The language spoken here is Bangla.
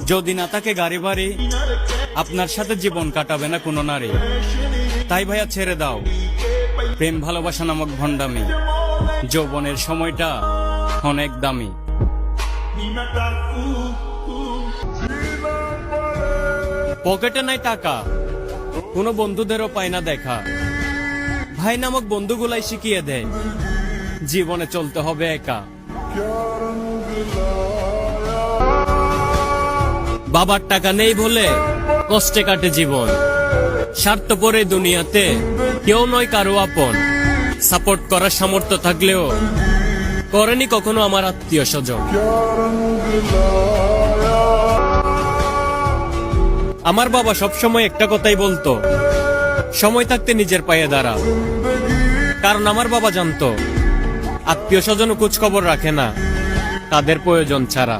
যদি না থাকে গাড়ি বাড়ি, আপনার সাথে জীবন কাটাবে না কোনো নারী। তাই ভাইয়া ছেড়ে দাও প্রেম ভালোবাসা নামক ভণ্ডামি। যৌবনের সময়টা অনেক দামি। পকেটে নাই টাকা, কোনো বন্ধুদেরও পায় না দেখা। ভাই নামক বন্ধুগুলাই শিখিয়ে দেয় জীবনে চলতে হবে একা। বাবার টাকা নেই বলে কষ্টে কাটে জীবন। স্বার্থপর এই দুনিয়াতে কেউ নয় কারো আপন। সাপোর্ট করার সামর্থ্য থাকলেও করেনি কখনো আমার আত্মীয় স্বজন। আমার বাবা সবসময় একটা কথাই বলতো, সময় থাকতে নিজের পায়ে দাঁড়া। কারণ আমার বাবা জানতো আত্মীয় স্বজন খোঁজ খবর রাখে না তাদের প্রয়োজন ছাড়া।